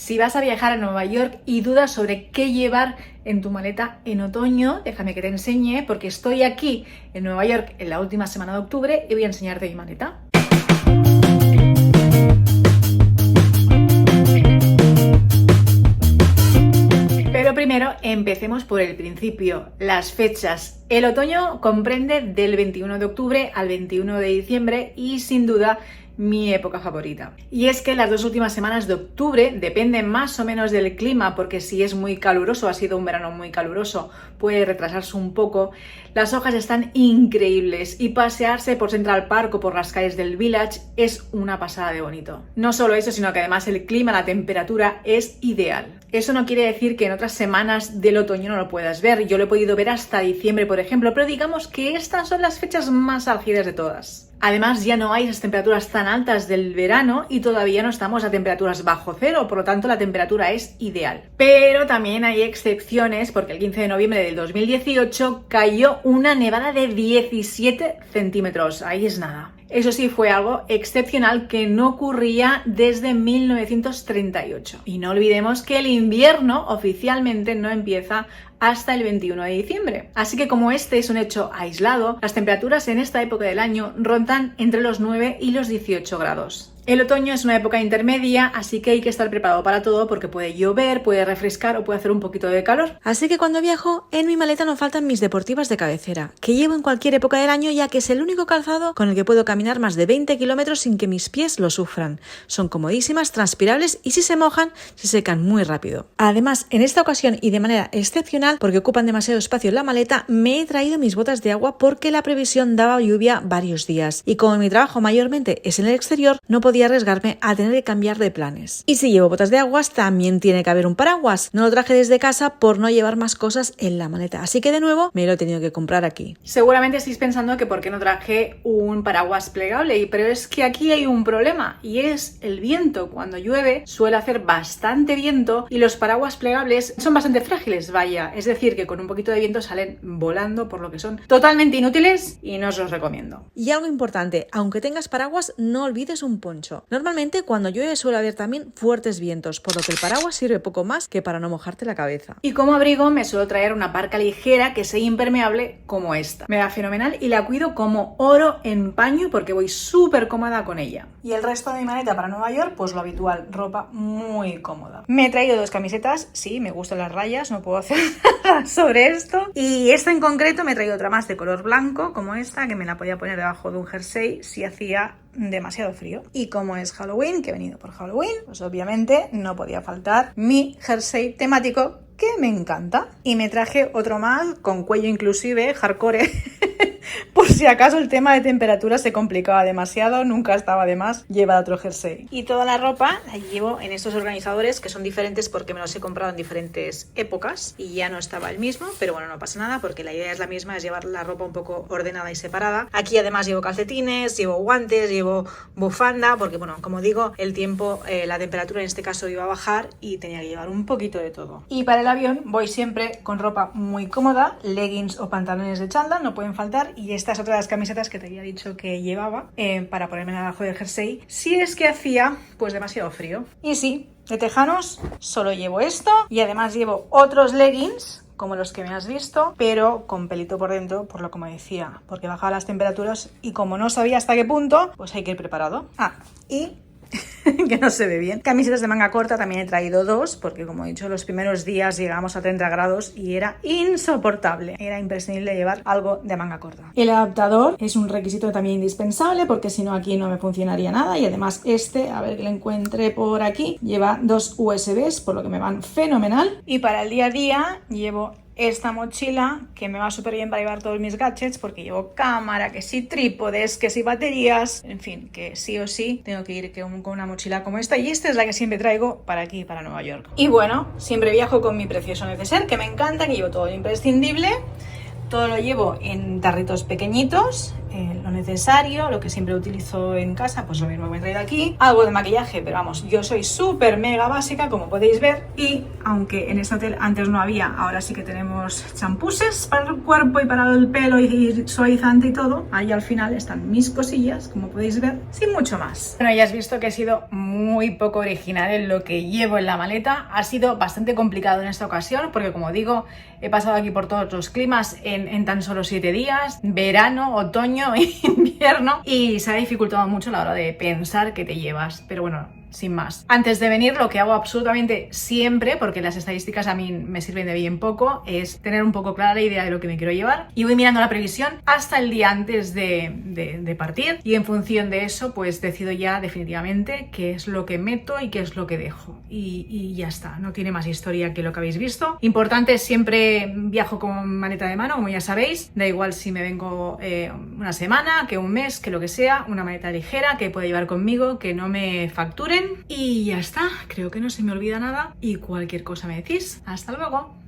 Si vas a viajar a Nueva York y dudas sobre qué llevar en tu maleta en otoño, déjame que te enseñe, porque estoy aquí en Nueva York en la última semana de octubre y voy a enseñarte mi maleta. Pero primero empecemos por el principio, las fechas. El otoño comprende del 21 de octubre al 21 de diciembre y sin duda mi época favorita. Y es que las dos últimas semanas de octubre dependen más o menos del clima, porque si es muy caluroso, ha sido un verano muy caluroso, puede retrasarse un poco. Las hojas están increíbles y pasearse por Central Park o por las calles del Village es una pasada de bonito. No solo eso, sino que además el clima, la temperatura es ideal. Eso no quiere decir que en otras semanas del otoño no lo puedas ver. Yo lo he podido ver hasta diciembre, por ejemplo, pero digamos que estas son las fechas más álgidas de todas. Además, ya no hay esas temperaturas tan altas del verano y todavía no estamos a temperaturas bajo cero, por lo tanto la temperatura es ideal. Pero también hay excepciones, porque el 15 de noviembre del 2018 cayó una nevada de 17 centímetros. Ahí es nada. Eso sí, fue algo excepcional que no ocurría desde 1938. Y no olvidemos que el invierno oficialmente no empieza hasta el 21 de diciembre. Así que como este es un hecho aislado, las temperaturas en esta época del año rondan entre los 9 y los 18 grados. El otoño es una época intermedia, así que hay que estar preparado para todo porque puede llover, puede refrescar o puede hacer un poquito de calor. Así que cuando viajo, en mi maleta no faltan mis deportivas de cabecera, que llevo en cualquier época del año ya que es el único calzado con el que puedo caminar más de 20 kilómetros sin que mis pies lo sufran. Son comodísimas, transpirables y si se mojan, se secan muy rápido. Además, en esta ocasión y de manera excepcional, porque ocupan demasiado espacio en la maleta, me he traído mis botas de agua porque la previsión daba lluvia varios días. Y como mi trabajo mayormente es en el exterior, no podía arriesgarme a tener que cambiar de planes. Y si llevo botas de aguas, también tiene que haber un paraguas. No lo traje desde casa por no llevar más cosas en la maleta, así que de nuevo me lo he tenido que comprar aquí. Seguramente estáis pensando que por qué no traje un paraguas plegable, pero es que aquí hay un problema y es el viento. Cuando llueve suele hacer bastante viento y los paraguas plegables son bastante frágiles, vaya. Es decir, que con un poquito de viento salen volando, por lo que son totalmente inútiles y no os los recomiendo. Y algo importante, aunque tengas paraguas, no olvides un poncho. Normalmente cuando llueve suele haber también fuertes vientos, por lo que el paraguas sirve poco más que para no mojarte la cabeza. Y como abrigo me suelo traer una parca ligera que sea impermeable como esta. Me va fenomenal y la cuido como oro en paño porque voy súper cómoda con ella. Y el resto de mi maleta para Nueva York, pues lo habitual, ropa muy cómoda. Me he traído dos camisetas, sí, me gustan las rayas, no puedo hacer nada sobre esto. Y esta en concreto me he traído otra más de color blanco, como esta, que me la podía poner debajo de un jersey si hacía demasiado frío. Y como es Halloween, que he venido por Halloween, pues obviamente no podía faltar mi jersey temático que me encanta. Y me traje otro más con cuello inclusive, hardcore, por si acaso el tema de temperatura se complicaba demasiado, nunca estaba de más llevar otro jersey. Y toda la ropa la llevo en estos organizadores que son diferentes porque me los he comprado en diferentes épocas y ya no estaba el mismo, pero bueno, no pasa nada porque la idea es la misma, es llevar la ropa un poco ordenada y separada. Aquí además llevo calcetines, llevo guantes, llevo bufanda, porque bueno, como digo, el tiempo, la temperatura en este caso iba a bajar y tenía que llevar un poquito de todo. Y para el avión voy siempre con ropa muy cómoda, leggings o pantalones de chándal, no pueden faltar. Y esta es otra de las camisetas que te había dicho que llevaba para ponerme debajo del jersey si es que hacía pues demasiado frío. Y sí, de tejanos solo llevo esto y además llevo otros leggings como los que me has visto, pero con pelito por dentro, por lo como decía, porque bajaba las temperaturas y como no sabía hasta qué punto, pues hay que ir preparado. Y que no se ve bien. Camisetas de manga corta también he traído dos, porque como he dicho, los primeros días llegamos a 30 grados y era insoportable. Era imprescindible llevar algo de manga corta. El adaptador es un requisito también indispensable, porque si no aquí no me funcionaría nada. Y además este, a ver que lo encuentre por aquí, lleva dos USBs, por lo que me van fenomenal. Y para el día a día llevo esta mochila que me va súper bien para llevar todos mis gadgets porque llevo cámara, que sí trípodes, que sí baterías, en fin, que sí o sí tengo que ir con una mochila como esta y esta es la que siempre traigo para aquí, para Nueva York. Y bueno, siempre viajo con mi precioso neceser que me encanta, que llevo todo lo imprescindible. Todo lo llevo en tarritos pequeñitos, lo necesario, lo que siempre utilizo en casa, pues lo mismo que me he traído aquí. Algo de maquillaje, pero vamos, yo soy súper mega básica, como podéis ver. Y aunque en este hotel antes no había, ahora sí que tenemos champuses para el cuerpo y para el pelo y suavizante y todo. Ahí al final están mis cosillas, como podéis ver, sin mucho más. Bueno, ya has visto que he sido muy poco original en lo que llevo en la maleta. Ha sido bastante complicado en esta ocasión porque, como digo, he pasado aquí por todos los climas en tan solo 7 días, verano, otoño e invierno, y se ha dificultado mucho a la hora de pensar qué te llevas, pero bueno, sin más. Antes de venir, lo que hago absolutamente siempre, porque las estadísticas a mí me sirven de bien poco, es tener un poco clara la idea de lo que me quiero llevar y voy mirando la previsión hasta el día antes de partir, y en función de eso pues decido ya definitivamente qué es lo que meto y qué es lo que dejo, y ya está, no tiene más historia que lo que habéis visto. Importante, siempre viajo con maleta de mano, como ya sabéis, da igual si me vengo una semana, que un mes, que lo que sea, una maleta ligera que pueda llevar conmigo, que no me facturen. Y ya está, creo que no se me olvida nada y cualquier cosa me decís. Hasta luego.